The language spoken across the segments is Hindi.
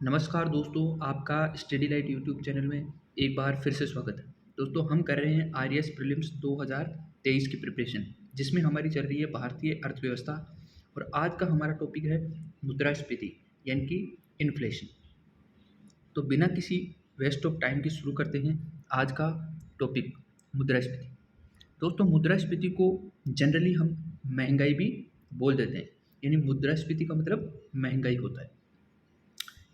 नमस्कार दोस्तों, आपका स्टडी लाइट यूट्यूब चैनल में एक बार फिर से स्वागत है। दोस्तों, हम कर रहे हैं आईएएस प्रीलिम्स 2023 की प्रिपरेशन, जिसमें हमारी चल रही है भारतीय अर्थव्यवस्था। और आज का हमारा टॉपिक है मुद्रास्फीति, यानी कि इन्फ्लेशन। तो बिना किसी वेस्ट ऑफ टाइम के शुरू करते हैं आज का टॉपिक, मुद्रास्फीति। दोस्तों, मुद्रास्फीति को जनरली हम महंगाई भी बोल देते हैं, यानी मुद्रास्फीति का मतलब महंगाई होता है।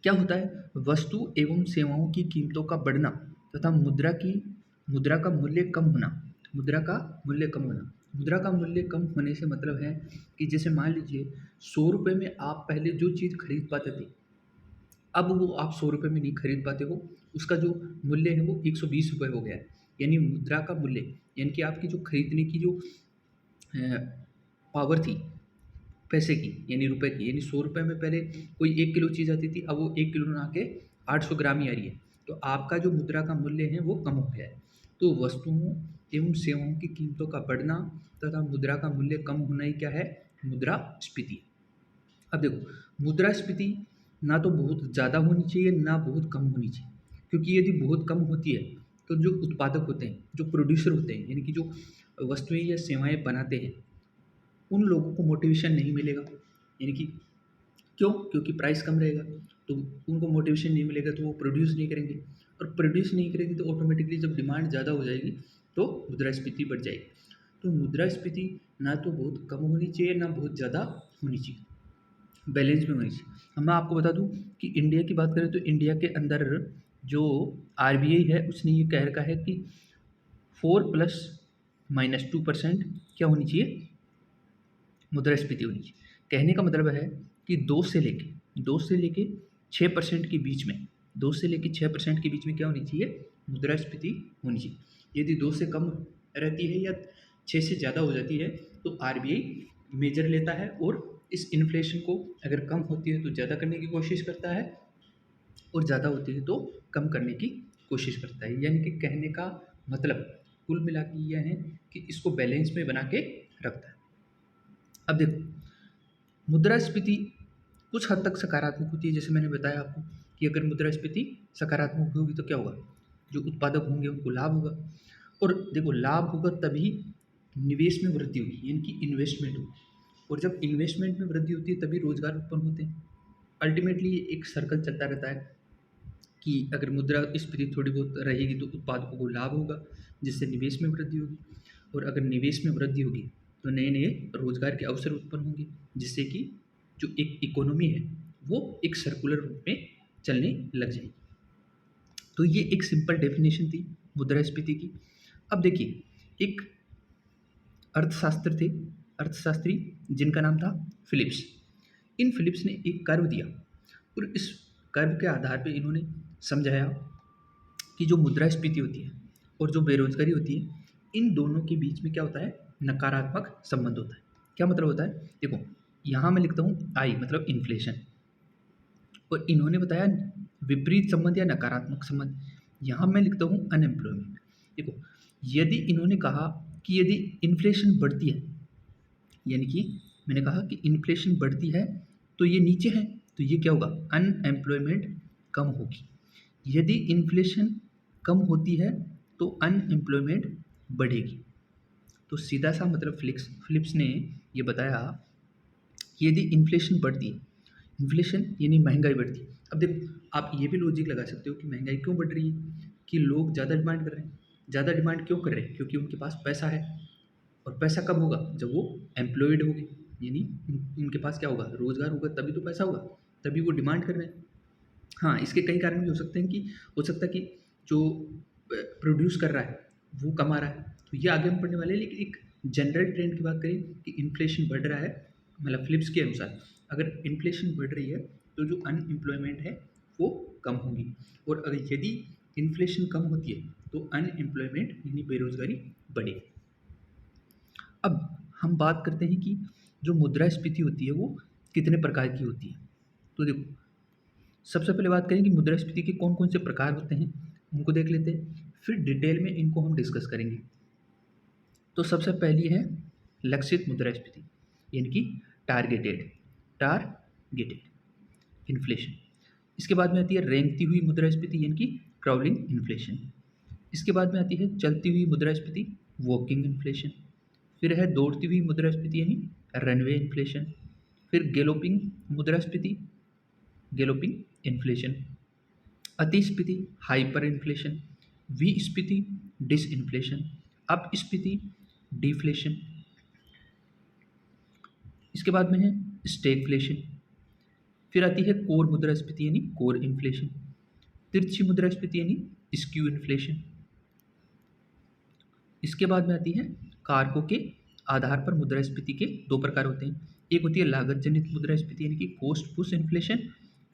क्या होता है? वस्तु एवं सेवाओं की कीमतों का बढ़ना तथा मुद्रा का मूल्य कम होना। मुद्रा का मूल्य कम होना। मुद्रा का मूल्य कम होने से मतलब है कि जैसे मान लीजिए 100 रुपये में आप पहले जो चीज़ खरीद पाते थे, अब वो आप 100 रुपये में नहीं खरीद पाते हो। उसका जो मूल्य है वो 120 रुपये हो गया है। यानी मुद्रा का मूल्य, यानी कि आपकी जो खरीदने की जो पावर थी पैसे की, यानी रुपए की, यानी 100 रुपये में पहले कोई 1 किलो चीज़ आती थी, अब वो 1 किलो ना आके 800 ग्राम ही आ रही है। तो आपका जो मुद्रा का मूल्य है वो कम हो गया है। तो वस्तुओं एवं सेवाओं की कीमतों का बढ़ना तथा मुद्रा का मूल्य कम होना ही क्या है? मुद्रास्फीति। अब देखो, मुद्रास्फीति ना तो बहुत ज़्यादा होनी चाहिए ना बहुत कम होनी चाहिए, क्योंकि यदि बहुत कम होती है तो जो उत्पादक होते हैं, जो प्रोड्यूसर होते हैं, यानी कि जो वस्तुएं या सेवाएं बनाते हैं, उन लोगों को मोटिवेशन नहीं मिलेगा। यानी कि क्यों? क्योंकि प्राइस कम रहेगा, तो उनको मोटिवेशन नहीं मिलेगा, तो वो प्रोड्यूस नहीं करेंगे। और प्रोड्यूस नहीं करेंगे तो ऑटोमेटिकली जब डिमांड ज़्यादा हो जाएगी तो मुद्रास्फीति बढ़ जाएगी। तो मुद्रास्फीति ना तो बहुत कम होनी चाहिए ना बहुत ज़्यादा होनी चाहिए, बैलेंस में होनी चाहिए। अब मैं आपको बता दूं कि इंडिया की बात करें तो इंडिया के अंदर जो आरबीआई है उसने ये कह रखा है कि 4+-2% क्या होनी चाहिए? मुद्रास्फीति होनी चाहिए। कहने का मतलब है कि 2 से लेके 6% के बीच में, 2 से लेके 6% के बीच में क्या होनी चाहिए? मुद्रास्फीति होनी चाहिए। यदि 2 से कम रहती है या 6 से ज़्यादा हो जाती है तो आरबीआई मेजर लेता है और इस इन्फ्लेशन को अगर कम होती है तो ज़्यादा करने की कोशिश करता है, और ज़्यादा होती है तो कम करने की कोशिश करता है। यानी कि कहने का मतलब कुल मिला के यह है कि इसको बैलेंस में बना के रखता है। अब देखो, मुद्रास्फीति कुछ हद तक सकारात्मक होती है। जैसे मैंने बताया आपको कि अगर मुद्रास्फीति सकारात्मक होगी तो क्या होगा? जो उत्पादक होंगे उनको लाभ होगा। और देखो, लाभ होगा तभी निवेश में वृद्धि होगी, यानी कि इन्वेस्टमेंट होगी। और जब इन्वेस्टमेंट में वृद्धि होती है तभी रोजगार उत्पन्न होते हैं। अल्टीमेटली ये एक सर्कल चलता रहता है कि अगर मुद्रास्फीति थोड़ी बहुत रहेगी तो उत्पादकों को लाभ होगा, जिससे निवेश में वृद्धि होगी। और अगर निवेश में वृद्धि होगी तो नए नए रोजगार के अवसर उत्पन्न होंगे, जिससे कि जो एक इकोनॉमी है वो एक सर्कुलर रूप में चलने लग जाएगी। तो ये एक सिंपल डेफिनेशन थी मुद्रास्फीति की। अब देखिए, एक अर्थशास्त्री जिनका नाम था फिलिप्स। इन फिलिप्स ने एक कर्व दिया और इस कर्व के आधार पर इन्होंने समझाया कि जो मुद्रास्फीति होती है और जो बेरोजगारी होती है, इन दोनों के बीच में क्या होता है? नकारात्मक संबंध होता है। क्या मतलब होता है? देखो, यहाँ मैं लिखता हूँ आई मतलब इन्फ्लेशन, और इन्होंने बताया विपरीत संबंध या नकारात्मक संबंध। यहाँ मैं लिखता हूँ अनएम्प्लॉयमेंट। देखो, यदि इन्होंने कहा कि यदि इन्फ्लेशन बढ़ती है, यानी कि मैंने कहा कि इन्फ्लेशन बढ़ती है तो ये नीचे है, तो ये क्या होगा? अनएम्प्लॉयमेंट कम होगी। यदि इन्फ्लेशन कम होती है तो अनएम्प्लॉयमेंट बढ़ेगी। तो सीधा सा मतलब फिलिप्स ने ये बताया कि यदि इन्फ्लेशन बढ़ती है, इन्फ्लेशन यानी महंगाई बढ़ती है। अब देखो, आप ये भी लॉजिक लगा सकते हो कि महंगाई क्यों बढ़ रही है? कि लोग ज़्यादा डिमांड कर रहे हैं। ज़्यादा डिमांड क्यों कर रहे हैं? क्योंकि उनके पास पैसा है। और पैसा कब होगा? जब वो एम्प्लॉयड होंगे, यानी उनके पास क्या होगा? रोजगार होगा, तभी तो पैसा होगा, तभी वो डिमांड कर रहे हैं। हाँ, इसके कई कारण भी हो सकते हैं कि हो सकता है कि जो प्रोड्यूस कर रहा है वो कमा रहा है, तो ये आगे हम पढ़ने वाले हैं। लेकिन एक जनरल ट्रेंड की बात करें कि इन्फ्लेशन बढ़ रहा है, मतलब फिलिप्स के अनुसार अगर इन्फ्लेशन बढ़ रही है तो जो अनएम्प्लॉयमेंट है वो कम होगी। और अगर यदि इन्फ्लेशन कम होती है तो अनएम्प्लॉयमेंट यानी बेरोजगारी बढ़ेगी। अब हम बात करते हैं कि जो मुद्रास्फीति होती है वो कितने प्रकार की होती है। तो देखो, सबसे पहले बात करें कि मुद्रास्फीति के कौन कौन से प्रकार होते हैं, उनको देख लेते हैं, फिर डिटेल में इनको हम डिस्कस करेंगे। तो सबसे पहली है लक्षित मुद्रास्फीति, यानी कि टारगेटेड टारगेटेड इन्फ्लेशन। इसके बाद में आती है रेंगती हुई मुद्रास्फीति यानी कि क्राउलिंग इन्फ्लेशन। इसके बाद में आती है चलती हुई मुद्रास्फीति, वॉकिंग इन्फ्लेशन। फिर है दौड़ती हुई मुद्रास्फीति यानी रनवे इन्फ्लेशन। फिर गैलोपिंग मुद्रास्फीति, गैलोपिंग इन्फ्लेशन। अतिस्फीति, हाइपर इन्फ्लेशन। विस्फीति, डिसइन्फ्लेशन। अपस्फीति, डिफ्लेशन। इसके बाद में है स्टैगफ्लेशन। फिर आती है कोर मुद्रास्फीति यानी कोर इन्फ्लेशन। तिरछी मुद्रास्फीति यानी स्क्यू इन्फ्लेशन। इसके बाद में आती है कारकों के आधार पर मुद्रास्फीति के दो प्रकार होते हैं। एक होती है लागत जनित मुद्रास्फीति यानी कि कॉस्ट पुश इन्फ्लेशन,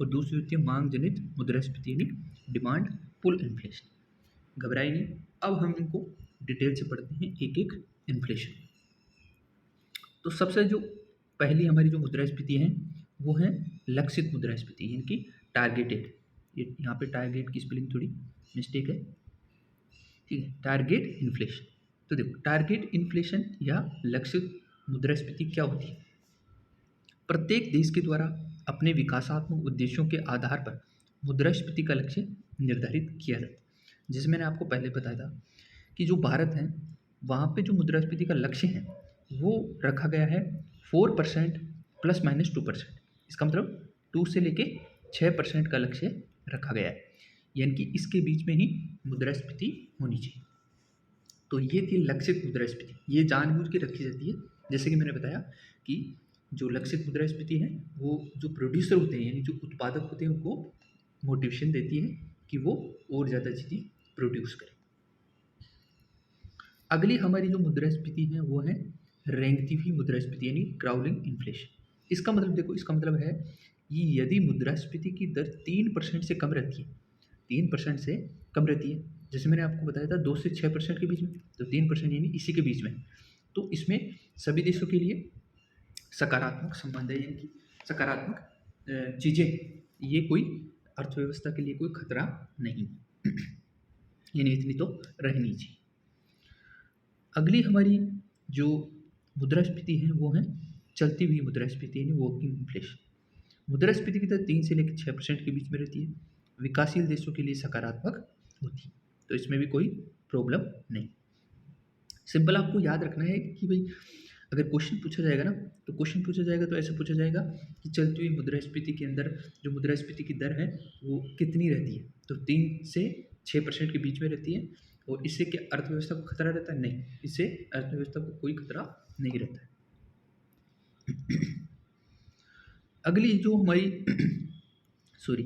और दूसरी होती है मांग जनित मुद्रास्फीति यानी डिमांड पुल इन्फ्लेशन। घबराइए नहीं, अब हम इनको डिटेल से पढ़ते हैं एक एक इन्फ्लेशन। तो सबसे जो पहली हमारी जो मुद्रास्फीति है वो है लक्षित मुद्रास्फीति यानी कि टारगेटेड। ये यहाँ पे टारगेट की स्पेलिंग थोड़ी मिस्टेक है, ठीक है। Target inflation. तो देखो टारगेट इन्फ्लेशन या लक्षित मुद्रास्फीति क्या होती है। प्रत्येक देश के द्वारा अपने विकासात्मक उद्देश्यों के आधार पर मुद्रास्फीति का लक्ष्य निर्धारित किया जाता है। जैसे मैंने आपको पहले बताया था कि जो भारत है वहाँ पे जो मुद्रास्फीति का लक्ष्य है वो रखा गया है 4% ±2%। इसका मतलब 2 से लेके 6% का लक्ष्य रखा गया है, यानी कि इसके बीच में ही मुद्रास्फीति होनी चाहिए। तो ये थी लक्षित मुद्रास्फीति, ये जानबूझ के रखी जाती है। जैसे कि मैंने बताया कि जो लक्षित मुद्रास्फीति है वो जो प्रोड्यूसर होते हैं यानी जो उत्पादक होते हैं उनको मोटिवेशन देती है कि वो और ज़्यादा चीज़ें प्रोड्यूस करें। अगली हमारी जो मुद्रास्फीति है वो है रेंगती हुई मुद्रास्फीति यानी क्राउलिंग इन्फ्लेशन। इसका मतलब देखो, इसका मतलब है कि यदि मुद्रास्फीति की दर 3% से कम रहती है, 3% से कम रहती है, जैसे मैंने आपको बताया था 2 से 6% के बीच में, तो 3% यानी इसी के बीच में, तो इसमें सभी देशों के लिए सकारात्मक संबंध है, यानी कि सकारात्मक चीज़ें, ये कोई अर्थव्यवस्था के लिए कोई खतरा नहीं, यानी इतनी तो रहनी चाहिए। अगली हमारी जो मुद्रास्फीति है वो है चलती हुई मुद्रास्फीति यानी वॉकिंग इन्फ्लेशन। मुद्रास्फीति की दर 3 से लेकर 6% के बीच में रहती है, विकासशील देशों के लिए सकारात्मक होती है, तो इसमें भी कोई प्रॉब्लम नहीं। सिंपल आपको याद रखना है कि भाई अगर क्वेश्चन पूछा जाएगा ना, तो क्वेश्चन पूछा जाएगा तो ऐसे पूछा जाएगा कि चलती हुई मुद्रास्फीति के अंदर जो मुद्रास्फीति की दर है वो कितनी रहती है, तो 3 से 6% के बीच में रहती है, और इससे क्या अर्थव्यवस्था को खतरा रहता है? नहीं, इससे अर्थव्यवस्था को कोई खतरा नहीं रहता है। अगली जो हमारी सॉरी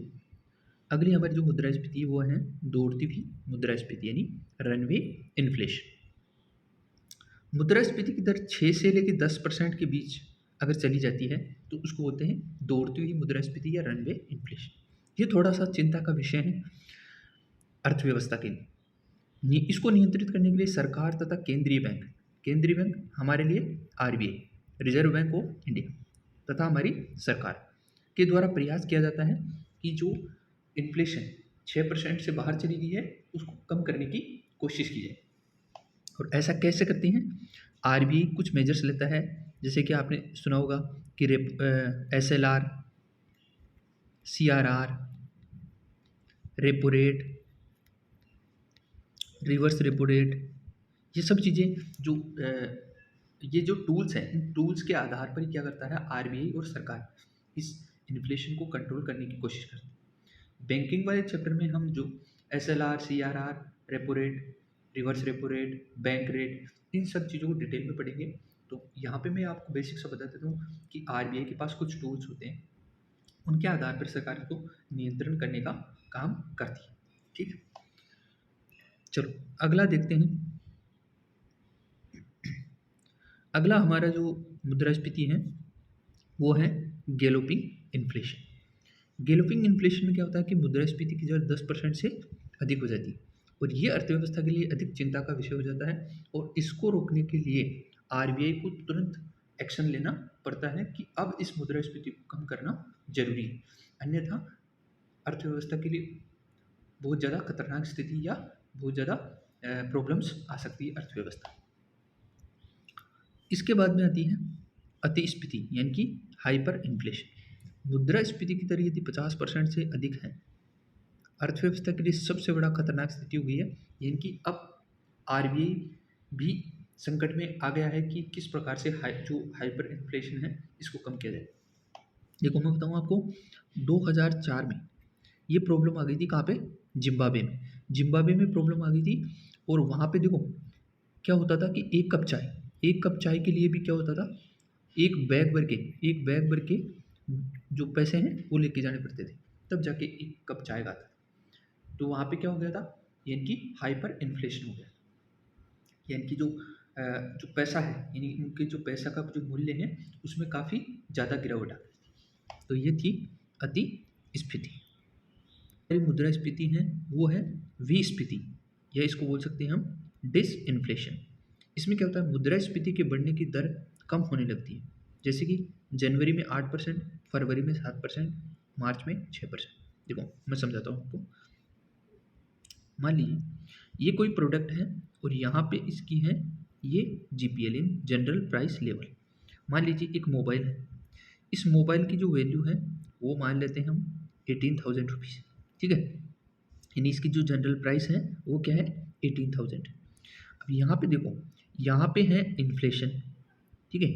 अगली हमारी जो मुद्रास्फीति है वो है दौड़ती हुई मुद्रास्फीति यानी रनवे इन्फ्लेशन। मुद्रास्फीति की दर 6 से लेकर 10% के बीच अगर चली जाती है तो उसको बोलते हैं दौड़ती हुई मुद्रास्फीति या रनवे इन्फ्लेशन। ये थोड़ा सा चिंता का विषय है अर्थव्यवस्था के लिए। इसको नियंत्रित करने के लिए सरकार तथा केंद्रीय बैंक हमारे लिए RBI, reserve bank of India, तथा हमारी सरकार के द्वारा प्रयास किया जाता है कि जो इन्फ्लेशन 6% से बाहर चली गई है उसको कम करने की कोशिश की जाए। और ऐसा कैसे करती हैं? RBI कुछ मेजर्स लेता है, जैसे कि आपने सुना होगा कि SLR, CRR, repo rate, reverse repo rate, ये सब चीज़ें जो ये जो टूल्स हैं, इन टूल्स के आधार पर क्या करता है RBI और सरकार इस इन्फ्लेशन को कंट्रोल करने की कोशिश करती है। बैंकिंग वाले चैप्टर में हम जो SLR, CRR, repo rate, reverse repo rate, bank rate, इन सब चीज़ों को डिटेल में पढ़ेंगे। तो यहाँ पे मैं आपको बेसिक सा बता देता हूँ कि RBI के पास कुछ टूल्स होते हैं, उनके आधार पर सरकार को नियंत्रण करने का काम करती है। ठीक है, चलो अगला देखते हैं। अगला हमारा जो मुद्रास्फीति है वो है गैलोपिंग इन्फ्लेशन। गैलोपिंग इन्फ्लेशन में क्या होता है कि मुद्रास्फीति की दर 10% से अधिक हो जाती है, और ये अर्थव्यवस्था के लिए अधिक चिंता का विषय हो जाता है, और इसको रोकने के लिए RBI को तुरंत एक्शन लेना पड़ता है कि अब इस मुद्रास्फीति को कम करना जरूरी है, अन्यथा अर्थव्यवस्था के लिए बहुत ज़्यादा खतरनाक स्थिति या बहुत ज़्यादा प्रॉब्लम्स आ सकती है अर्थव्यवस्था। इसके बाद में आती है अतिस्फीति यानी कि हाइपर इन्फ्लेशन। मुद्रास्फीति की दर यदि 50% से अधिक है, अर्थव्यवस्था के लिए सबसे बड़ा खतरनाक स्थिति हो गई है। यानी कि अब आरबीआई भी संकट में आ गया है कि किस प्रकार से जो हाइपर इन्फ्लेशन है इसको कम किया जाए। देखो मैं बताऊँ आपको, 2004 में ये प्रॉब्लम आ गई थी कहाँ पे? जिम्बाब्वे में। जिम्बाब्वे में प्रॉब्लम आ गई थी और वहाँ पे देखो क्या होता था कि एक कप चाय के लिए भी क्या होता था, एक बैग भर के जो पैसे हैं वो लेके जाने पड़ते थे, तब जाके एक कप चाय का आता। तो वहाँ पे क्या हो गया था, यानी कि हाइपर इन्फ्लेशन हो गया। यानी कि जो पैसा है, यानी उनके जो पैसा का जो मूल्य है उसमें काफ़ी ज़्यादा गिरावट आ गई। तो ये थी अति स्फीति। मुद्रास्फीति है वो है विस्फीति, या इसको बोल सकते हैं हम डिस इन्फ्लेशन। इसमें क्या होता है, मुद्रास्फीति के बढ़ने की दर कम होने लगती है। जैसे कि जनवरी में 8%, फरवरी में 7%, मार्च में 6%। देखो मैं समझाता हूँ आपको। मान लीजिए ये कोई प्रोडक्ट है और यहाँ पे इसकी है ये GPL in general price level. मान लीजिए एक मोबाइल है, इस मोबाइल की जो वैल्यू है वो मान लेते हैं हम 18,000 रुपीज़। ठीक है, यानी इसकी जो जनरल प्राइस है वो क्या है, 18,000। अब यहाँ पे देखो, यहाँ पे है इन्फ्लेशन। ठीक है,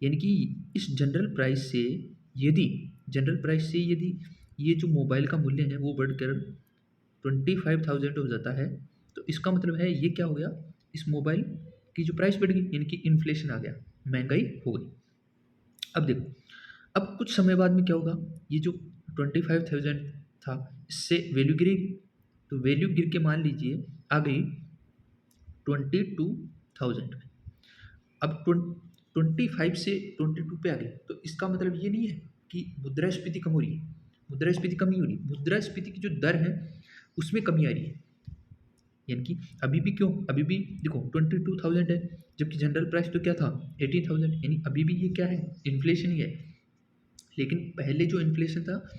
यानी कि इस जनरल प्राइस से यदि ये जो मोबाइल का मूल्य है वो बढ़कर 25,000 हो जाता है, तो इसका मतलब है ये क्या हो गया, इस मोबाइल की जो प्राइस बढ़ गई, यानी कि इन्फ्लेशन आ गया, महंगाई हो गई। अब देखो, अब कुछ समय बाद में क्या होगा, ये जो 25,000 था इससे वैल्यू गिरेगी। तो वैल्यू गिर के मान लीजिए आ गई 22,000 में। अब 25 से 22 पे आ गई, तो इसका मतलब ये नहीं है कि मुद्रास्फीति कम हो रही है, मुद्रास्फीति कम नहीं हो रही, मुद्रास्फीति की जो दर है उसमें कमी आ रही है। यानी कि अभी भी क्यों, अभी भी देखो 22,000 है, जबकि जनरल प्राइस तो क्या था 18,000, यानी अभी भी ये क्या है, इन्फ्लेशन ही है। लेकिन पहले जो इन्फ्लेशन था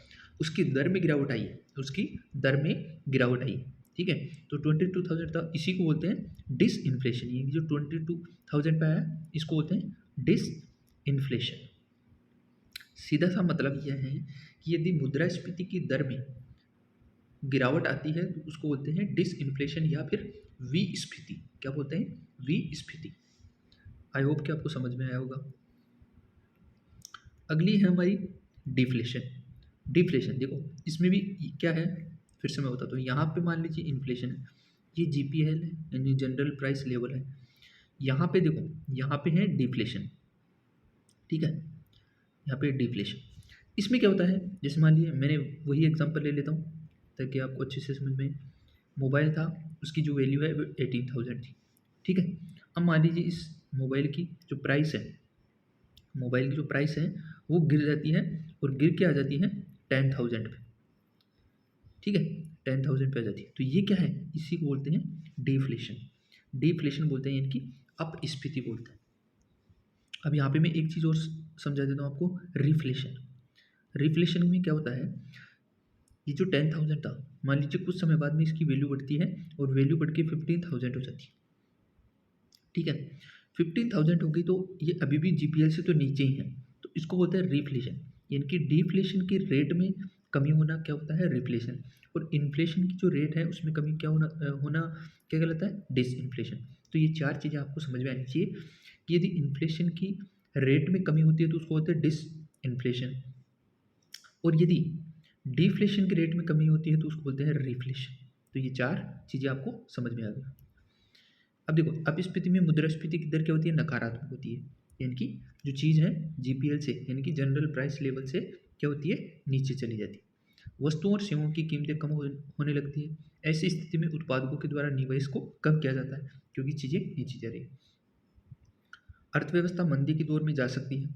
उसकी दर में गिरावट आई है, उसकी दर में गिरावट आई है। ठीक है, तो 22,000 था, इसी को बोलते हैं डिस इन्फ्लेशन। ये जो 22,000 पे आया इसको बोलते हैं डिस इन्फ्लेशन। सीधा सा मतलब यह है कि यदि मुद्रास्फीति की दर में गिरावट आती है तो उसको बोलते हैं डिस इन्फ्लेशन या फिर विस्फीति। क्या बोलते हैं, विस्फीति। आई होप कि आपको समझ में आया होगा। अगली है हमारी डिफ्लेशन। डिफ्लेशन देखो इसमें भी क्या है, फिर से मैं बताता हूँ। यहाँ पे मान लीजिए इन्फ्लेशन है, ये जीपीएल है यानी जनरल प्राइस लेवल है। यहाँ पे देखो, यहाँ पे है डिफ्लेशन। ठीक है, यहाँ पे डिफ्लेशन। इसमें क्या होता है, जैसे मान लीजिए मैंने वही एग्जांपल ले लेता हूँ ताकि आपको अच्छे से समझ में। मोबाइल था, उसकी जो वैल्यू है वो 18,000 थी। ठीक है, अब मान लीजिए इस मोबाइल की जो प्राइस है, मोबाइल की जो प्राइस है वो गिर जाती है और गिर के आ जाती है 10,000 पे। ठीक है, 10,000 पे आ जाती है, तो ये क्या है, इसी को बोलते हैं डिफ्लेशन। डिफ्लेशन बोलते हैं, यानी कि अपस्फीति बोलते हैं। अब यहाँ पे मैं एक चीज़ और समझा देता हूँ आपको, रिफ्लेशन। रिफ्लेशन में क्या होता है, ये जो 10,000 था, मान लीजिए कुछ समय बाद में इसकी वैल्यू बढ़ती है और वैल्यू बढ़ के 15,000 हो जाती है। ठीक है, 15,000 हो गई तो ये अभी भी जीपीएल से तो नीचे ही है, तो इसको बोलते हैं रिफ्लेशन। यानी कि डिफ्लेशन के रेट में कमी होना क्या होता है, रिफ्लेशन। और इन्फ्लेशन की जो रेट है उसमें कमी क्या होना क्या कहलाता है, डिस इन्फ्लेशन। तो ये चार चीज़ें आपको समझ में आनी चाहिए कि यदि इन्फ्लेशन की रेट में कमी होती है तो उसको बोलते हैं डिस इन्फ्लेशन, और यदि डिफ्लेशन के रेट में कमी होती है तो उसको बोलते हैं रिफ्लेशन। तो ये चार चीज़ें आपको समझ में आ गई। अब देखो, अपस्फीति में मुद्रास्फीति की दर क्या होती है, नकारात्मक होती है। यानी कि जो चीज़ है जीपीएल से यानी कि जनरल प्राइस लेवल से क्या होती है, नीचे चली जाती है। वस्तुओं और सेवाओं की कीमतें कम होने लगती है। ऐसी स्थिति में उत्पादकों के द्वारा निवेश को कम किया जाता है क्योंकि चीज़ें नीचे जा रही है। अर्थव्यवस्था मंदी के दौर में जा सकती है।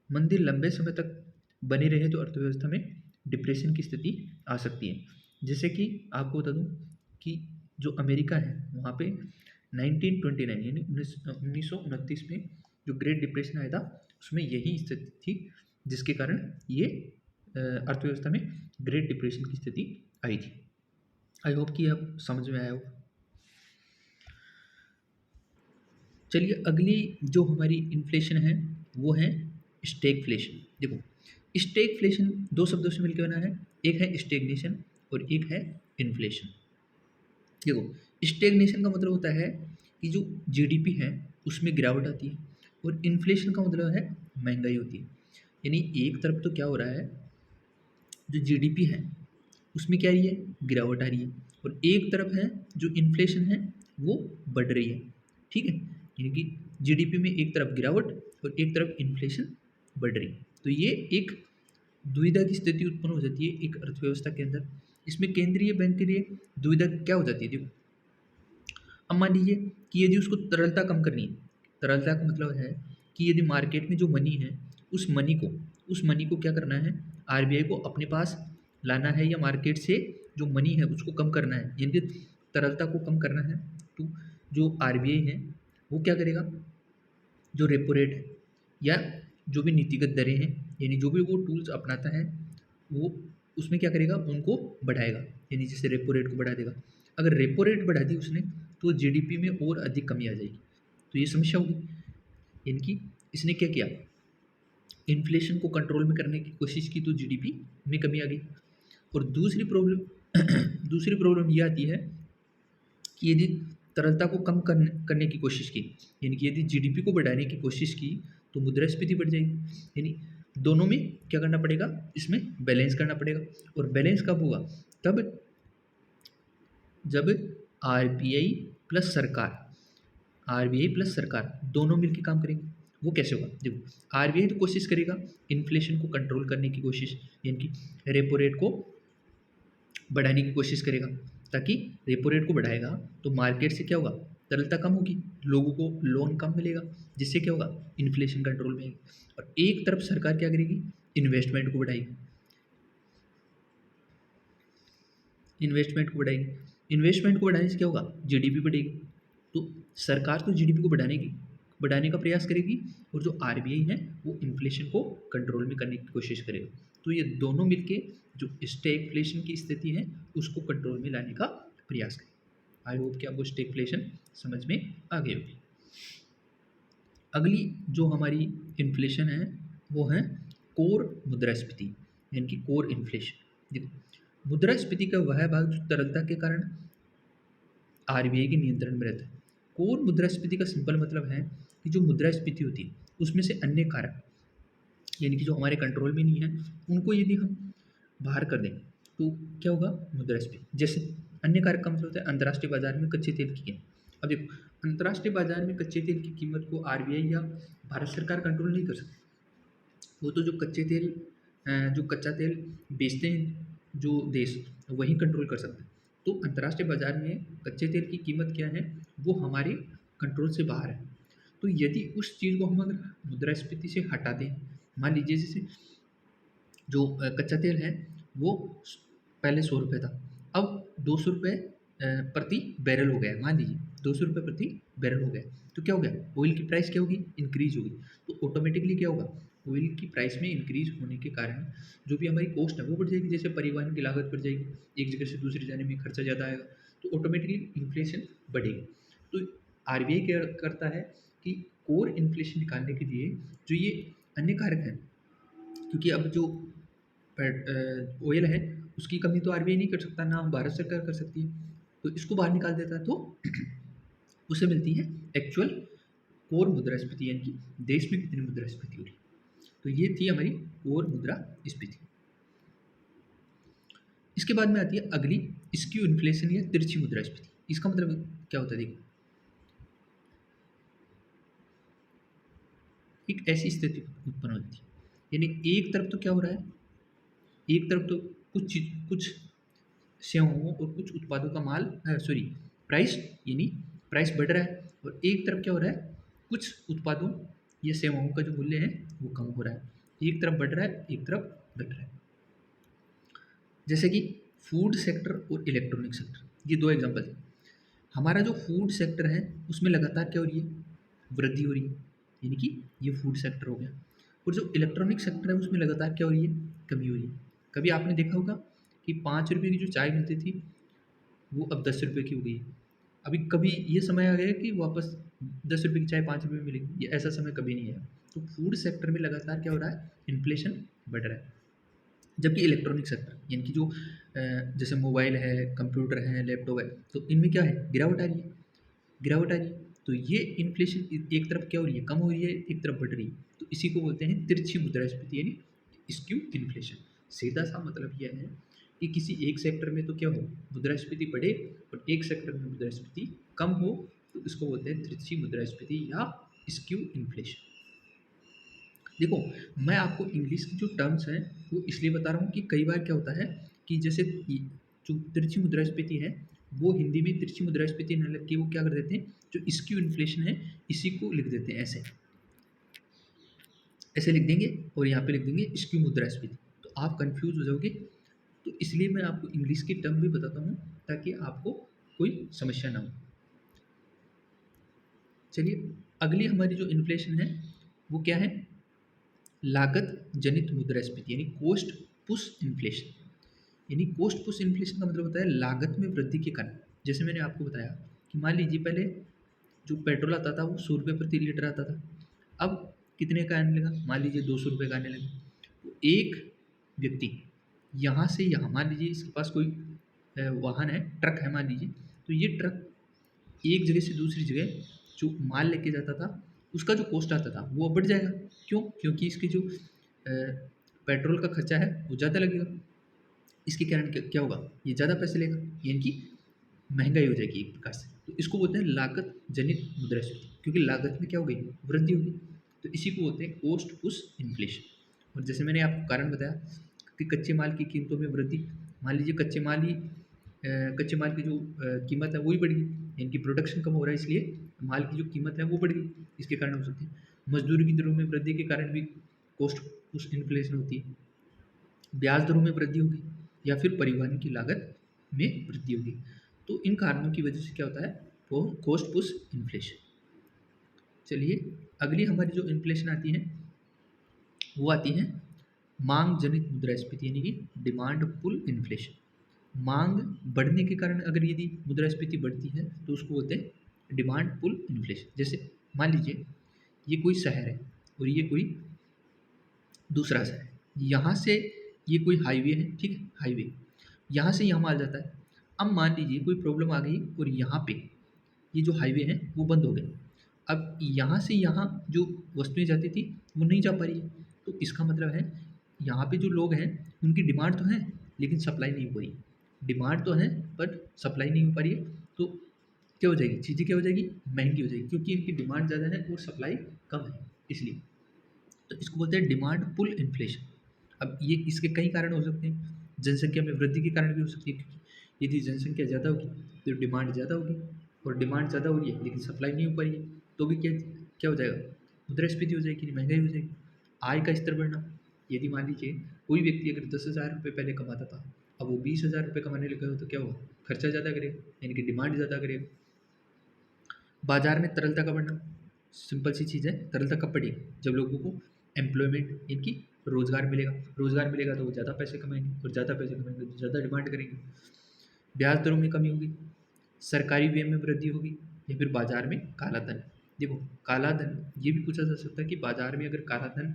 मंदी लंबे समय तक बनी रहे तो अर्थव्यवस्था में डिप्रेशन की स्थिति आ सकती है। जैसे कि आपको बता दूं कि जो अमेरिका है वहाँ पे 1929 यानी 1929 में जो ग्रेट डिप्रेशन आया था उसमें यही स्थिति थी, जिसके कारण ये अर्थव्यवस्था में ग्रेट डिप्रेशन की स्थिति आई थी। आई होप कि आप समझ में आया हो। चलिए अगली जो हमारी इन्फ्लेशन है वो है स्टैगफ्लेशन। देखो स्टैगफ्लेशन दो शब्दों से मिलकर बना है, एक है स्टैग्नेशन और एक है इन्फ्लेशन। देखो, स्टैग्नेशन का मतलब होता है कि जो जीडीपी है उसमें गिरावट आती है, और इन्फ्लेशन का मतलब है महंगाई होती है। यानी एक तरफ तो क्या हो रहा है, जो जीडीपी है उसमें क्या आ रही है, गिरावट आ रही है, और एक तरफ है जो इन्फ्लेशन है वो बढ़ रही है। ठीक है, यानी कि जीडीपी में एक तरफ गिरावट और एक तरफ इन्फ्लेशन बढ़ रही है। तो ये एक दुविधा की स्थिति उत्पन्न हो जाती है एक अर्थव्यवस्था के अंदर। इसमें केंद्रीय बैंक के लिए दुविधा क्या हो जाती है, देखो अब मान लीजिए कि यदि उसको तरलता कम करनी है, तरलता का मतलब है कि यदि मार्केट में जो मनी है उस मनी को क्या करना है, आरबीआई को अपने पास लाना है, या मार्केट से जो मनी है उसको कम करना है, यानी कि तरलता को कम करना है। तो जो आरबीआई है वो क्या करेगा, जो रेपो रेट है या जो भी नीतिगत दरें हैं, यानी जो भी वो टूल्स अपनाता है, वो उसमें क्या करेगा, उनको बढ़ाएगा। यानी जैसे रेपो रेट को बढ़ा देगा। अगर रेपो रेट बढ़ा दी उसने तो जीडीपी में और अधिक कमी आ जाएगी, तो ये समस्या होगी। यानी कि इसने क्या किया, इन्फ्लेशन को कंट्रोल में करने की कोशिश की तो जीडीपी में कमी आ गई। और दूसरी प्रॉब्लम दूसरी प्रॉब्लम ये आती है कि यदि तरलता को कम करने की कोशिश की, यानी कि यदि जीडीपी को बढ़ाने की कोशिश की तो मुद्रास्फीति बढ़ जाएगी। यानी दोनों में क्या करना पड़ेगा, इसमें बैलेंस करना पड़ेगा। और बैलेंस कब होगा, तब जब आरबीआई प्लस सरकार आरबीआई प्लस सरकार दोनों मिलकर काम करेंगे। वो कैसे होगा, देखो आरबीआई तो कोशिश करेगा इन्फ्लेशन को कंट्रोल करने की कोशिश, यानी कि रेपो रेट को बढ़ाने की कोशिश करेगा, ताकि रेपो रेट को बढ़ाएगा तो मार्केट से क्या होगा, तरलता कम होगी, लोगों को लोन कम मिलेगा, जिससे क्या होगा, इन्फ्लेशन कंट्रोल में आएगी। और एक तरफ सरकार क्या करेगी, इन्वेस्टमेंट को बढ़ाएगी, इन्वेस्टमेंट को बढ़ाने से क्या होगा, जीडीपी बढ़ेगी। तो सरकार तो जीडीपी को बढ़ाने का प्रयास करेगी, और जो आरबीआई है वो इन्फ्लेशन को कंट्रोल में करने की कोशिश करेगा। तो ये दोनों मिलके जो स्टैगफ्लेशन की स्थिति है उसको कंट्रोल में लाने का प्रयास करें। आई होप कि आपको स्टैगफ्लेशन समझ में आ गई होगी। अगली जो हमारी इन्फ्लेशन है वो है कोर मुद्रास्फीति, यानी कि कोर इन्फ्लेशन। देखो मुद्रास्फीति का वह भाग जो तरलता के कारण आरबीआई के नियंत्रण में रहता है। कोर मुद्रास्फीति का सिंपल मतलब है कि जो मुद्रास्फीति होती है उसमें से अन्य कारक, यानी कि जो हमारे कंट्रोल में नहीं है, उनको यदि हम बाहर कर दें तो क्या होगा, मुद्रास्फीति। जैसे अन्य कारक का मतलब होता है अंतर्राष्ट्रीय बाजार में कच्चे तेल की कीमत। अब देखो अंतर्राष्ट्रीय बाजार में कच्चे तेल की कीमत को आरबीआई या भारत सरकार कंट्रोल नहीं कर सकती। वो तो जो कच्चा तेल बेचते हैं जो देश, वही कंट्रोल कर सकते हैं। तो अंतर्राष्ट्रीय बाजार में कच्चे तेल की कीमत क्या है, वो हमारे कंट्रोल से बाहर है। तो यदि उस चीज़ को हम अगर मुद्रास्फीति से हटा दें, मान लीजिए जैसे जो कच्चा तेल है वो पहले 100 रुपये था, अब 200 रुपये प्रति बैरल हो गया है। मान लीजिए 200 रुपये प्रति बैरल हो गया, तो क्या हो गया, ऑयल की प्राइस क्या होगी, इंक्रीज होगी। तो ऑटोमेटिकली क्या होगा, ऑयल की प्राइस में इंक्रीज होने के कारण जो भी हमारी कॉस्ट है वो बढ़ जाएगी। जैसे परिवहन की लागत बढ़ जाएगी, एक जगह से दूसरी जाने में खर्चा ज़्यादा आएगा, तो ऑटोमेटिकली इन्फ्लेशन बढ़ेगी। तो आरबीआई क्या करता है कि कोर इन्फ्लेशन निकालने के लिए जो ये अन्य कारक हैं, क्योंकि अब जो ऑयल है उसकी कमी तो आरबीआई नहीं कर सकता, ना भारत सरकार कर सकती है, तो इसको बाहर निकाल देता है, तो उसे मिलती है एक्चुअल कोर मुद्रास्फीति, यानी कि देश में कितनी मुद्रास्फीति हो रही है। तो ये थी हमारी कोर मुद्रास्फीति। इसके बाद में आती है अगली स्क्यू इन्फ्लेशन या तिरछी मुद्रास्फीति। इसका मतलब क्या होता है, देखो एक ऐसी स्थिति उत्पन्न होती है, यानी एक तरफ तो क्या हो रहा है, एक तरफ तो कुछ सेवाओं और कुछ उत्पादों का प्राइस, यानी प्राइस बढ़ रहा है, और एक तरफ क्या हो रहा है, कुछ उत्पादों या सेवाओं का जो मूल्य है वो कम हो रहा है। एक तरफ बढ़ रहा है, एक तरफ घट रहा है। जैसे कि फूड सेक्टर और इलेक्ट्रॉनिक सेक्टर, ये दो एग्जांपल है। हमारा जो फूड सेक्टर है उसमें लगातार क्या हो रही है, वृद्धि हो रही है, यानी कि ये फूड सेक्टर हो गया। और जो इलेक्ट्रॉनिक सेक्टर है उसमें लगातार क्या हो रही है, कमी हो रही है। कभी आपने देखा होगा कि 5 रुपये की जो चाय मिलती थी वो अब 10 रुपये की हो गई है। अभी कभी ये समय आ गया कि वापस 10 रुपये की चाय 5 रुपये में मिलेगी, ये ऐसा समय कभी नहीं आया। तो फूड सेक्टर में लगातार क्या हो रहा है, इन्फ्लेशन बढ़ रहा है। जबकि इलेक्ट्रॉनिक सेक्टर यानी कि जो जैसे मोबाइल है, कंप्यूटर है, लैपटॉप है, तो इनमें क्या है, गिरावट आ रही है, गिरावट आ रही है। तो ये इन्फ्लेशन एक तरफ क्या हो रही है, कम हो रही है, एक तरफ बढ़ रही है। तो इसी को बोलते हैं तिरछी मुद्रास्फीति यानी स्क्यू इन्फ्लेशन। सीधा सा मतलब यह है कि किसी एक सेक्टर में तो क्या हो, मुद्रास्फीति बढ़े, और एक सेक्टर में मुद्रास्फीति कम हो, तो इसको बोलते हैं तिरछी मुद्रास्फीति या स्क्यू इन्फ्लेशन। देखो, मैं आपको इंग्लिश की जो टर्म्स हैं वो इसलिए बता रहा हूँ कि कई बार क्या होता है कि जैसे जो तिरछी मुद्रास्फीति है, वो हिंदी में तिरछी मुद्रास्फीति न लिख के वो क्या कर देते हैं, जो स्क्यू इन्फ्लेशन है इसी को लिख देते हैं, ऐसे ऐसे लिख देंगे, और यहाँ पे लिख देंगे स्क्यू मुद्रास्फीति, तो आप कंफ्यूज हो जाओगे। तो इसलिए मैं आपको इंग्लिश की टर्म भी बताता हूँ ताकि आपको कोई समस्या ना हो। चलिए, अगली हमारी जो इन्फ्लेशन है वो क्या है, लागत जनित मुद्रास्फीति यानी कॉस्ट पुश इन्फ्लेशन। यानी कॉस्ट पुश इन्फ्लेशन का मतलब होता है लागत में वृद्धि के कारण। जैसे मैंने आपको बताया कि मान लीजिए पहले जो पेट्रोल आता था वो 100 रुपये प्रति लीटर आता था, अब कितने का आने लगा, मान लीजिए 200 रुपये का आने लगा। तो एक व्यक्ति यहाँ से यहाँ, मान लीजिए इसके पास कोई वाहन है, ट्रक है मान लीजिए, तो ये ट्रक एक जगह से दूसरी जगह जो माल लेके जाता था उसका जो कॉस्ट आता था वो अब बढ़ जाएगा। क्यों? क्योंकि इसके जो पेट्रोल का खर्चा है वो ज़्यादा लगेगा। इसके कारण क्या होगा, ये ज़्यादा पैसे लेगा, यानी कि महंगाई हो जाएगी एक प्रकार से। तो इसको बोलते हैं लागत जनित मुद्रास्फीति, क्योंकि लागत में क्या हो गई, वृद्धि होगी। तो इसी को बोलते हैं कॉस्ट पुश इन्फ्लेशन। और जैसे मैंने आपको कारण बताया कि कच्चे माल की कीमतों में वृद्धि, मान लीजिए कच्चे माल की जो कीमत है वो ही बढ़ गई, यानी कि प्रोडक्शन कम हो रहा है, इसलिए माल की जो कीमत है वो बढ़ गई, इसके कारण हो सकती है। मजदूरी की दरों में वृद्धि के कारण भी कॉस्ट पुश इन्फ्लेशन होती है। ब्याज दरों में वृद्धि होगी, या फिर परिवहन की लागत में वृद्धि होगी। तो इन कारणों की वजह से क्या होता है, वो कॉस्ट पुश इन्फ्लेशन। चलिए, अगली हमारी जो इन्फ्लेशन आती है वो आती है मांग जनित मुद्रास्फीति यानी कि डिमांड पुल इन्फ्लेशन। मांग बढ़ने के कारण अगर यदि मुद्रास्फीति बढ़ती है तो उसको बोलते हैं डिमांड पुल इन्फ्लेशन। जैसे मान लीजिए ये कोई शहर है और ये कोई दूसरा शहर है, यहाँ से ये कोई हाईवे है, ठीक है, हाईवे, यहाँ से यहाँ माल जाता है। अब मान लीजिए कोई प्रॉब्लम आ गई और यहाँ पे ये जो हाईवे है वो बंद हो गया। अब यहाँ से यहाँ जो वस्तुएं जाती थी वो नहीं जा पा रही है। तो इसका मतलब है यहाँ पे जो लोग हैं उनकी डिमांड तो है लेकिन सप्लाई नहीं हो रही। डिमांड तो है बट सप्लाई नहीं हो पा रही है। तो क्या हो जाएगी, चीज़ें क्या हो जाएगी, महंगी हो जाएगी, क्योंकि इनकी डिमांड ज़्यादा है और सप्लाई कम है, इसलिए। तो इसको बोलते हैं डिमांड पुल इन्फ्लेशन। अब ये इसके कई कारण हो सकते हैं, जनसंख्या में वृद्धि के कारण भी हो सकती है, क्योंकि यदि जनसंख्या ज़्यादा होगी तो डिमांड ज़्यादा होगी, और डिमांड ज़्यादा हो रही है लेकिन सप्लाई नहीं हो पा रही है, तो भी क्या क्या हो जाएगा, मुद्रास्फीति हो जाएगी, महंगाई हो जाएगी। आय का स्तर बढ़ना, यदि मान लीजिए कोई व्यक्ति अगर 10,000 रुपये पहले कमाता था, अब वो 20,000 रुपये कमाने लगा तो क्या होगा, खर्चा ज़्यादा करेगा, यानी कि डिमांड ज़्यादा करेगा। बाजार में तरलता का बढ़ना, सिंपल सी चीज़ है, तरलता कब बढ़ेगी, जब लोगों को एम्प्लॉयमेंट यानी कि रोज़गार मिलेगा, रोज़गार मिलेगा तो वो ज़्यादा पैसे कमाएंगे, और ज़्यादा पैसे कमाएंगे तो ज़्यादा डिमांड करेंगे। ब्याज दरों में कमी होगी, सरकारी व्यय में वृद्धि होगी, या फिर बाजार में काला धन। देखो, काला धन ये भी पूछा जा सकता है कि बाजार में अगर काला धन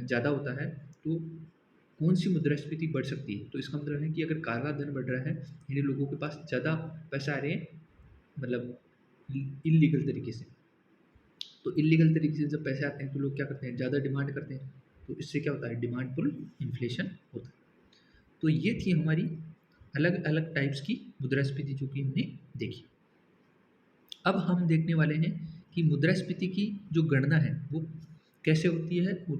ज़्यादा होता है तो कौन सी मुद्रास्फीति बढ़ सकती है। तो इसका मतलब है कि अगर काला धन बढ़ रहा है यानी लोगों के पास ज़्यादा पैसा आ रहे हैं, मतलब इलीगल तरीके से, तो इलीगल तरीके से जब पैसे आते हैं तो लोग क्या करते हैं, ज़्यादा डिमांड करते हैं, तो इससे क्या होता है, डिमांड पुल इन्फ्लेशन होता है। तो ये थी हमारी अलग अलग टाइप्स की मुद्रास्फीति जो कि हमने देखी। अब हम देखने वाले हैं कि मुद्रास्फीति की जो गणना है वो कैसे होती है और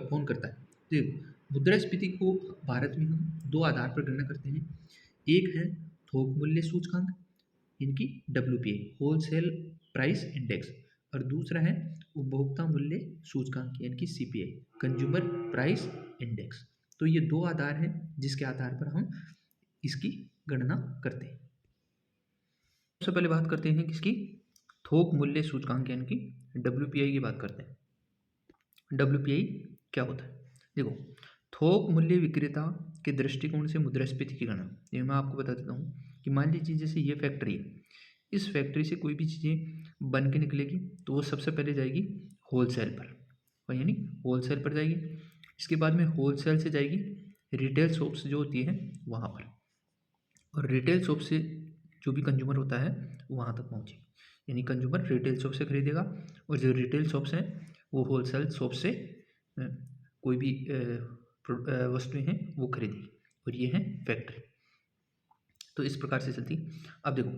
कौन करता है। देखो, मुद्रास्फीति को भारत में हम दो आधार पर गणना करते हैं। एक है थोक मूल्य सूचकांक, इनकी WPI होलसेल प्राइस इंडेक्स, और दूसरा है उपभोक्ता मूल्य सूचकांक यानी कि CPI कंज्यूमर प्राइस इंडेक्स। तो ये दो आधार हैं जिसके आधार पर हम इसकी गणना करते हैं। सबसे पहले बात करते हैं किसकी, थोक मूल्य सूचकांक यानी कि WPI की बात करते हैं। WPI क्या होता है, देखो, थोक मूल्य विक्रेता के दृष्टिकोण से मुद्रास्फीति की गणना, ये मैं आपको बता देता हूँ कि मान लीजिए जैसे ये फैक्ट्री है, इस फैक्ट्री से कोई भी चीज़ें बन के निकलेगी तो वो सबसे पहले जाएगी होलसेल पर, और यानी होलसेल पर जाएगी। इसके बाद में होलसेल से जाएगी रिटेल शॉप्स जो होती है वहाँ पर, और रिटेल शॉप से जो भी कंज्यूमर होता है वहाँ तक पहुँचेगी, यानी कंज्यूमर रिटेल शॉप से खरीदेगा और जो रिटेल शॉप्स हैं वो होलसेल शॉप से कोई भी वस्तुएं हैं वो खरीदेगी, और ये है फैक्ट्री। तो इस प्रकार से चलती। अब देखो,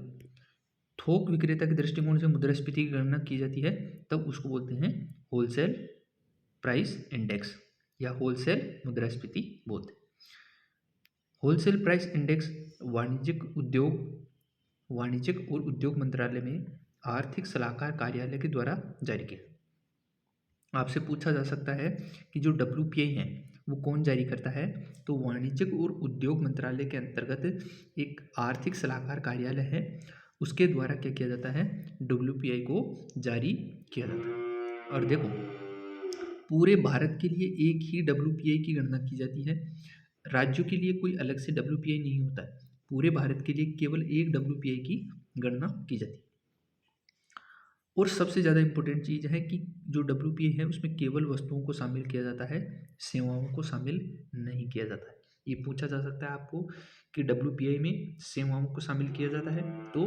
थोक विक्रेता के दृष्टिकोण से मुद्रास्फीति की गणना की जाती है तब उसको बोलते हैं होलसेल प्राइस इंडेक्स या होलसेल मुद्रास्फीति बोलते हैं। होलसेल प्राइस इंडेक्स वाणिज्यिक और उद्योग मंत्रालय में आर्थिक सलाहकार कार्यालय के द्वारा जारी किया। आपसे पूछा जा सकता है कि जो WPI है वो कौन जारी करता है, तो वाणिज्यिक और उद्योग मंत्रालय के अंतर्गत एक आर्थिक सलाहकार कार्यालय है, उसके द्वारा क्या किया जाता है, WPI को जारी किया जाता है। और देखो, पूरे भारत के लिए एक ही WPI की गणना की जाती है, राज्यों के लिए कोई अलग से WPI नहीं होता है, पूरे भारत के लिए केवल एक WPI की गणना की जाती है। और सबसे ज़्यादा इम्पोर्टेंट चीज़ है कि जो WPI है उसमें केवल वस्तुओं को शामिल किया जाता है, सेवाओं को शामिल नहीं किया जाता है। ये पूछा जा सकता है आपको कि WPI में सेवाओं को शामिल किया जाता है, तो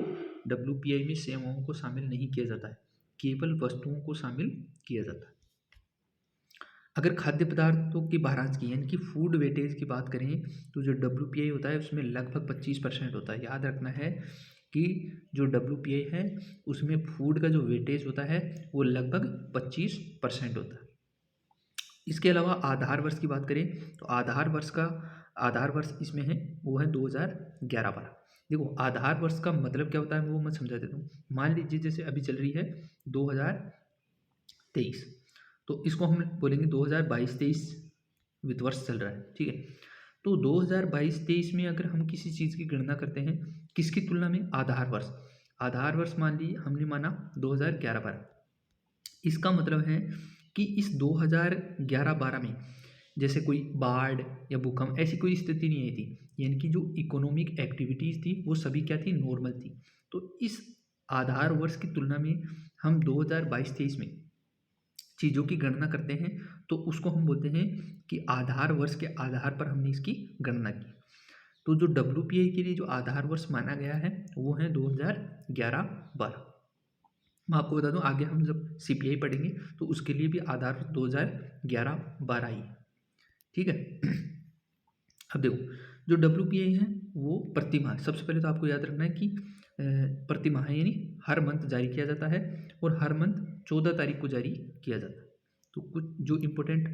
WPI में सेवाओं को शामिल नहीं किया जाता है, केवल वस्तुओं को शामिल किया जाता है। अगर खाद्य पदार्थों की बारात की यानी कि फूड वेटेज की बात करें तो जो WPI होता है उसमें लगभग 25% होता है। याद रखना है कि जो WPI है उसमें फूड का जो वेटेज होता है वो लगभग 25% होता है। इसके अलावा आधार वर्ष की बात करें तो आधार वर्ष इसमें है वो है 2011-12। देखो, आधार वर्ष का मतलब क्या होता है वो मैं समझा देता हूँ। मान लीजिए जैसे अभी चल रही है 2023, तो इसको हम बोलेंगे 2022-23 वित्त वर्ष चल रहा है, ठीक है। तो 2022-23 में अगर हम किसी चीज़ की गणना करते हैं किसकी तुलना में, आधार वर्ष मान ली हमने माना 2011-12, इसका मतलब है कि इस 2011-12 में जैसे कोई बाढ़ या भूकंप ऐसी कोई स्थिति नहीं आई थी, यानी कि जो इकोनॉमिक एक्टिविटीज़ थी वो सभी क्या थी, नॉर्मल थी। तो इस आधार वर्ष की तुलना में हम 2022-23 में चीज़ों की गणना करते हैं तो उसको हम बोलते हैं कि आधार वर्ष के आधार पर हमने इसकी गणना की। तो जो WPI के लिए जो आधार वर्ष माना गया है वो है 2011-12। मैं आपको बता दूं, आगे हम जब CPI पढ़ेंगे तो उसके लिए भी आधार 2011-12 ही है, ठीक है। अब देखो, जो WPI है वो प्रतिमाह, सबसे पहले तो आपको याद रखना है कि प्रतिमाह यानी हर मंथ जारी किया जाता है और हर मंथ 14 तारीख को जारी किया जाता है। तो कुछ जो इम्पोर्टेंट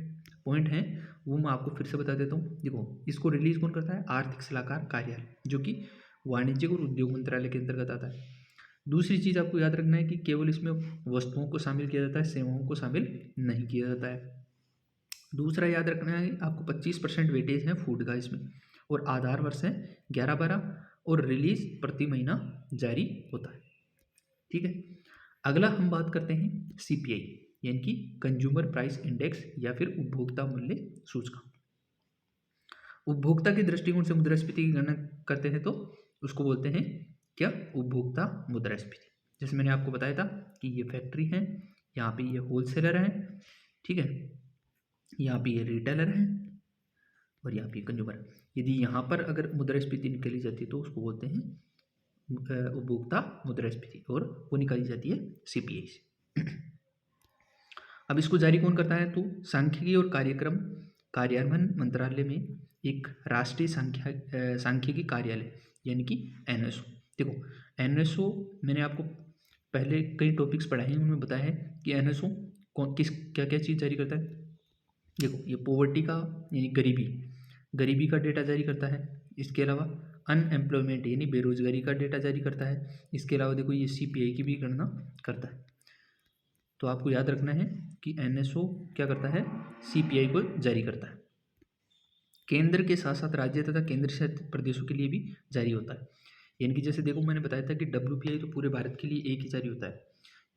पॉइंट हैं वो मैं आपको फिर से बता देता हूँ। देखो, इसको रिलीज कौन करता है, आर्थिक सलाहकार कार्यालय, जो कि वाणिज्यिक और उद्योग मंत्रालय के अंतर्गत आता है। दूसरी चीज़ आपको याद रखना है कि केवल इसमें वस्तुओं को शामिल किया जाता है, सेवाओं को शामिल नहीं किया जाता है। दूसरा याद रखना है आपको 25% वेटेज है फूड का इसमें, और आधार वर्ष है 11-12 और रिलीज प्रति महीना जारी होता है, ठीक है। अगला हम बात करते हैं CPI यानी कि कंज्यूमर प्राइस इंडेक्स या फिर उपभोक्ता मूल्य सूचकांक। उपभोक्ता के दृष्टिकोण से मुद्रास्फीति की गणना करते हैं तो उसको बोलते हैं क्या, उपभोक्ता मुद्रास्फीति। जैसे मैंने आपको बताया था कि ये फैक्ट्री है, यहाँ पे ये होलसेलर है, ठीक है, यहाँ पे ये रिटेलर है और यहाँ पे कंज्यूमर। यदि यहाँ पर अगर मुद्रास्फीति निकाली जाती है तो उसको बोलते हैं उपभोक्ता मुद्रास्फीति, और वो निकाली जाती है CPI से। अब इसको जारी कौन करता है, तो सांख्यिकी और कार्यान्वयन मंत्रालय में एक राष्ट्रीय सांख्यिकी कार्यालय यानी कि NSO। देखो, NSO मैंने आपको पहले कई टॉपिक्स पढ़ाए हैं, उनमें बताया है कि NSO क्या क्या चीज़ जारी करता है। देखो, ये पॉवर्टी का यानी गरीबी का डेटा जारी करता है। इसके अलावा अनएम्प्लॉयमेंट यानी बेरोजगारी का डेटा जारी करता है। इसके अलावा देखो, ये CPI की भी गणना करता है। तो आपको याद रखना है कि NSO क्या करता है, CPI को जारी करता है। केंद्र के साथ साथ राज्य तथा केंद्र शासित प्रदेशों के लिए भी जारी होता है। यानी कि जैसे देखो, मैंने बताया था कि WPI तो पूरे भारत के लिए एक ही जारी होता है,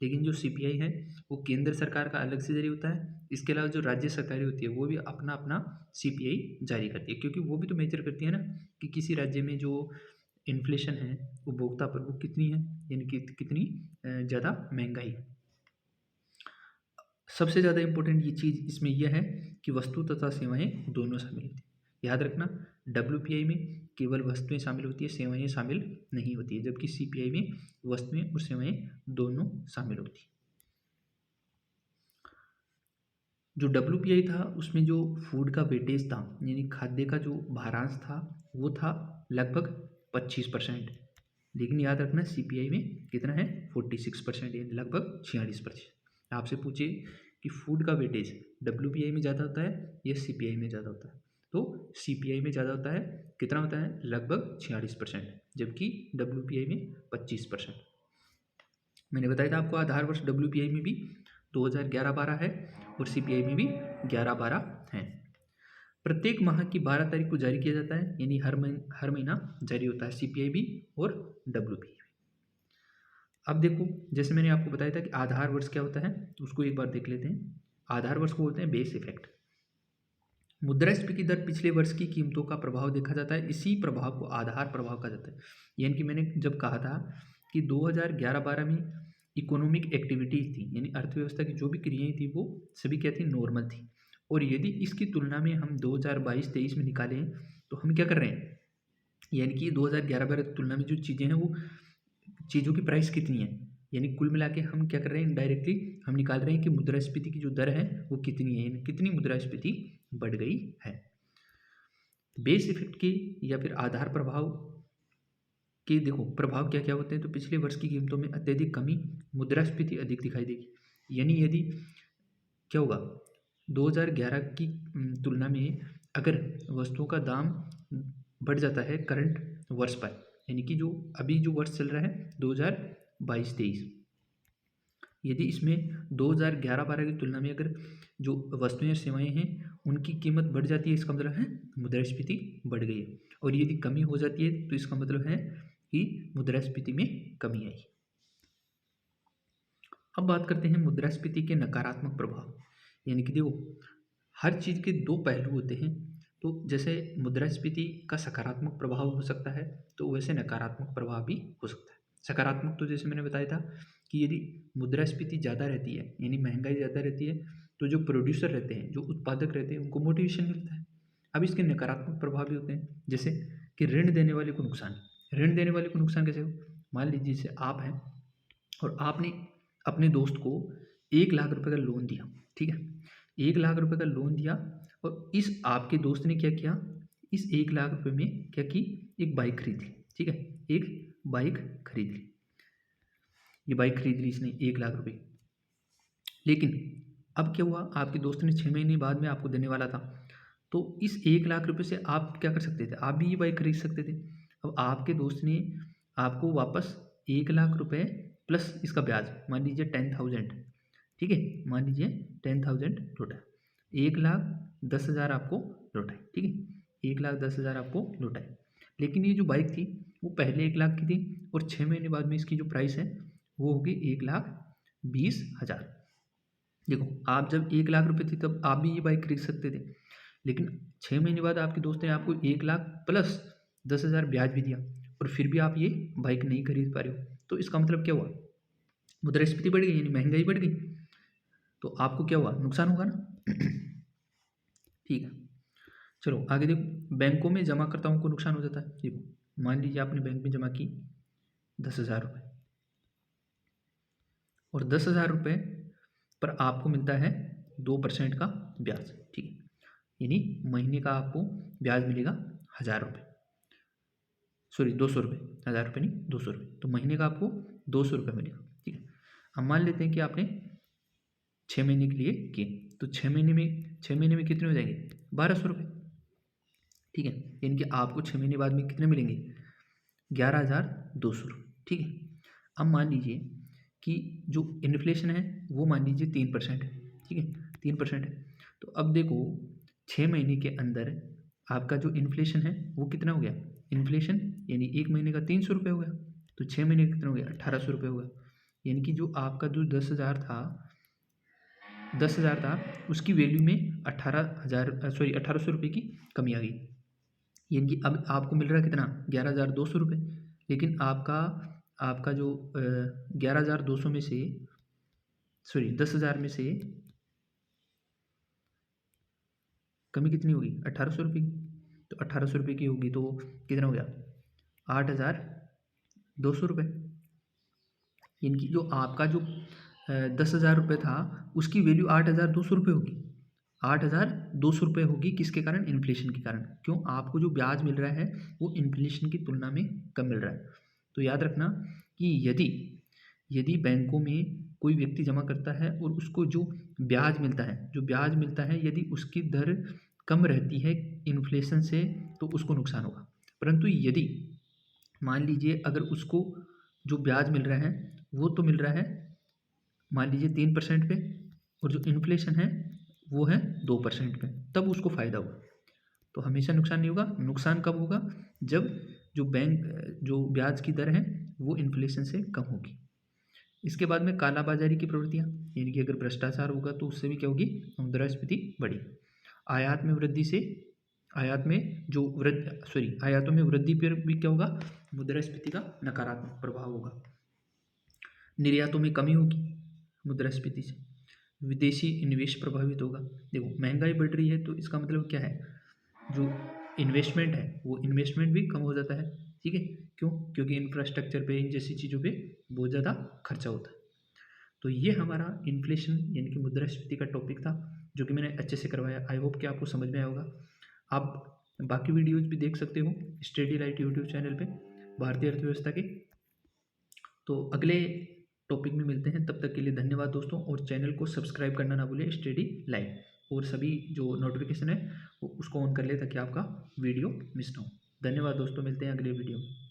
लेकिन जो CPI है वो केंद्र सरकार का अलग से जारी होता है। इसके अलावा जो राज्य सरकारें होती है वो भी अपना अपना CPI जारी करती है, क्योंकि वो भी तो मेजर करती है ना कि किसी राज्य में जो इन्फ्लेशन है उपभोक्ता पर वो कितनी है, यानी कि कितनी ज़्यादा महंगाई है। सबसे ज़्यादा इम्पोर्टेंट ये चीज़ इसमें यह है कि वस्तु तथा सेवाएं दोनों शामिल होती है। याद रखना, WPI में केवल वस्तुएं शामिल होती है, सेवाएं शामिल नहीं होती है, जबकि CPI में वस्तुएं और सेवाएं दोनों शामिल होती है। जो WPI था उसमें जो फूड का वेटेज था, यानी खाद्य का जो भारांश था, वो था लगभग 25%। लेकिन याद रखना CPI में कितना है, 46%, यानी लगभग 46%। आपसे पूछे कि फूड का वेटेज WPI में ज़्यादा होता है या CPI में ज़्यादा होता है, तो CPI में ज़्यादा होता है। कितना होता है, लगभग 46%, जबकि WPI में 25%। मैंने बताया था आपको आधार वर्ष WPI में भी 2011-12 है और CPI में भी 11-12 है। प्रत्येक माह की 12 तारीख को जारी किया जाता है, यानी हर महीना जारी होता है CPI भी और WPI भी। अब देखो, जैसे मैंने आपको बताया था कि आधार वर्ष क्या होता है, तो उसको एक बार देख लेते हैं। आधार वर्ष को बोलते हैं बेस इफेक्ट। मुद्रास्फीति दर पिछले वर्ष की कीमतों का प्रभाव देखा जाता है, इसी प्रभाव को आधार प्रभाव कहा जाता है। यानी कि मैंने जब कहा था कि 2011-12 में इकोनॉमिक एक्टिविटीज थी, यानी अर्थव्यवस्था की जो भी क्रियाएं थी वो सभी क्या थी, नॉर्मल थी। और यदि इसकी तुलना में हम 2022-23 में निकालें तो हम क्या कर रहे हैं, यानी कि 2011-12 की तुलना में जो चीज़ें हैं वो चीज़ों की प्राइस कितनी है, यानी कुल मिला के हम क्या कर रहे हैं, इनडायरेक्टली हम निकाल रहे हैं कि मुद्रास्फीति की जो दर है वो कितनी है, यानी कितनी मुद्रास्फीति बढ़ गई है। बेस इफेक्ट के या फिर आधार प्रभाव के देखो प्रभाव क्या क्या होते हैं, तो पिछले वर्ष की कीमतों में अत्यधिक कमी, मुद्रास्फीति अधिक दिखाई देगी। यानी यदि क्या होगा, 2011 की तुलना में अगर वस्तुओं का दाम बढ़ जाता है करंट वर्ष पर, यानी कि जो अभी जो वर्ष चल रहा है 2022-23, यदि इसमें 2011-12 की तुलना में अगर जो वस्तुएं और सेवाएं हैं उनकी कीमत बढ़ जाती है, इसका मतलब है मुद्रास्फीति बढ़ गई है। और यदि कमी हो जाती है तो इसका मतलब है कि मुद्रास्फीति में कमी आई। अब बात करते हैं मुद्रास्फीति के नकारात्मक प्रभाव। यानी कि देखो, हर चीज़ के दो पहलू होते हैं, तो जैसे मुद्रास्फीति का सकारात्मक प्रभाव हो सकता है तो वैसे नकारात्मक प्रभाव भी हो सकता है। सकारात्मक तो जैसे मैंने बताया था कि यदि मुद्रास्फीति ज़्यादा रहती है, यानी महंगाई ज़्यादा रहती है, तो जो प्रोड्यूसर रहते हैं, जो उत्पादक रहते हैं, उनको मोटिवेशन मिलता है। अब इसके नकारात्मक प्रभाव भी होते हैं, जैसे कि ऋण देने वाले को नुकसान। ऋण देने वाले को नुकसान कैसे हो, मान लीजिए जैसे आप हैं और आपने अपने दोस्त को 1 लाख रुपए का लोन दिया, ठीक है, 1 लाख रुपए का लोन दिया, और इस आपके दोस्त ने क्या किया, इस 1 लाख रुपए में क्या की, एक बाइक खरीद ली, ठीक है, एक बाइक खरीद ली, ये बाइक खरीद ली इसने 1 लाख रुपए। लेकिन अब क्या हुआ, आपके दोस्त ने 6 महीने बाद में आपको देने वाला था, तो इस 1 लाख रुपए से आप क्या कर सकते थे, आप भी ये बाइक खरीद सकते थे। अब आपके दोस्त ने आपको वापस 1 लाख रुपए प्लस इसका ब्याज, मान लीजिए 10,000, ठीक है, मान लीजिए 10,000 लौटा, 1,10,000 आपको लौटाए, ठीक है, 1,10,000 आपको लौटाए। लेकिन ये जो बाइक थी वो पहले 1 लाख की थी और 6 महीने बाद में इसकी जो प्राइस है वो होगी 1,20,000। देखो, आप जब 1 लाख रुपए थी तब आप भी ये बाइक खरीद सकते थे, लेकिन 6 महीने बाद आपके दोस्त ने आपको 1 लाख प्लस 10,000 ब्याज भी दिया और फिर भी आप ये बाइक नहीं खरीद पा रहे हो। तो इसका मतलब क्या हुआ, मुद्रास्फीति बढ़ गई, यानी महंगाई बढ़ गई, तो आपको क्या हुआ, नुकसान होगा ना। ठीक है, चलो आगे देखो, बैंकों में जमाकर्ताओं को नुकसान हो जाता है। देखो, मान लीजिए आपने बैंक में जमा की 10,000 रुपये और 10,000 रुपये पर आपको मिलता है 2% का ब्याज, ठीक है, यानी महीने का आपको ब्याज मिलेगा 1,000 रुपये, सॉरी 200 रुपये, 1,000 रुपये नहीं 200 रुपये, तो महीने का आपको 200 रुपये मिलेगा, ठीक है। अब मान लेते हैं कि आपने 6 महीने के लिए किए, तो 6 महीने में कितने हो जाएंगे, 1,200 रुपये, ठीक है, यानी कि आपको 6 महीने बाद में कितने मिलेंगे, 11,200 रुपये, ठीक है। अब मान लीजिए कि जो इन्फ्लेशन है वो मान लीजिए 3% है, ठीक है, 3% है, तो अब देखो 6 महीने के अंदर आपका जो इन्फ्लेशन है वो कितना हो गया, इन्फ्लेशन यानी 1 महीने का 300 रुपये हो गया, तो 6 महीने का कितना हो गया, 1,800 रुपये हो गया, यानी कि जो आपका जो 10,000 था उसकी वैल्यू में 18,000 सॉरी 1,800 रुपये की कमी आ गई। यानी कि अब आपको मिल रहा है कितना, 11,200 रुपये। लेकिन आपका आपका जो 11,200 में से, सॉरी 10,000 में से कमी कितनी होगी, 1,800 रुपये की। तो 1,800 रुपये की होगी तो कितना हो गया, 8,200 रुपये। यानी कि जो आपका जो 10,000 रुपये था उसकी वैल्यू 8,200 रुपये होगी। 8,200 रुपये होगी, किसके कारण, इन्फ्लेशन के कारण। क्यों, आपको जो ब्याज मिल रहा है वो इन्फ्लेशन की तुलना में कम मिल रहा है। तो याद रखना कि यदि यदि बैंकों में कोई व्यक्ति जमा करता है और उसको जो ब्याज मिलता है यदि उसकी दर कम रहती है इन्फ्लेशन से, तो उसको नुकसान होगा। परंतु यदि मान लीजिए अगर उसको जो ब्याज मिल रहा है वो तो मिल रहा है मान लीजिए 3% पे, और जो इन्फ्लेशन है वो है 2% पे, तब उसको फ़ायदा होगा। तो हमेशा नुकसान नहीं होगा। नुकसान कब होगा, जब जो ब्याज की दर है वो इन्फ्लेशन से कम होगी। इसके बाद में कालाबाजारी की प्रवृत्तियाँ, यानी कि अगर भ्रष्टाचार होगा तो उससे भी क्या होगी, मुद्रास्फीति बढ़ी। आयात में वृद्धि से आयातों में वृद्धि पर भी क्या होगा, मुद्रास्फीति का नकारात्मक प्रभाव होगा। निर्यातों में कमी होगी मुद्रास्फीति से। विदेशी निवेश प्रभावित होगा। देखो महंगाई बढ़ रही है तो इसका मतलब क्या है, जो इन्वेस्टमेंट है वो इन्वेस्टमेंट भी कम हो जाता है। ठीक है, क्यों, क्योंकि इंफ्रास्ट्रक्चर पे, इन जैसी चीज़ों पे बहुत ज़्यादा खर्चा होता है। तो ये हमारा इन्फ्लेशन यानी कि मुद्रास्फीति का टॉपिक था, जो कि मैंने अच्छे से करवाया। आई होप कि आपको समझ में आया होगा। आप बाकी वीडियोज़ भी देख सकते हो स्टडी लाइट यूट्यूब चैनल पे भारतीय अर्थव्यवस्था के। तो अगले टॉपिक में मिलते हैं, तब तक के लिए धन्यवाद दोस्तों। और चैनल को सब्सक्राइब करना ना भूलें स्टडी लाइव, और सभी जो नोटिफिकेशन है वो उसको ऑन कर ले ताकि आपका वीडियो मिस ना हो। धन्यवाद दोस्तों, मिलते हैं अगले वीडियो में।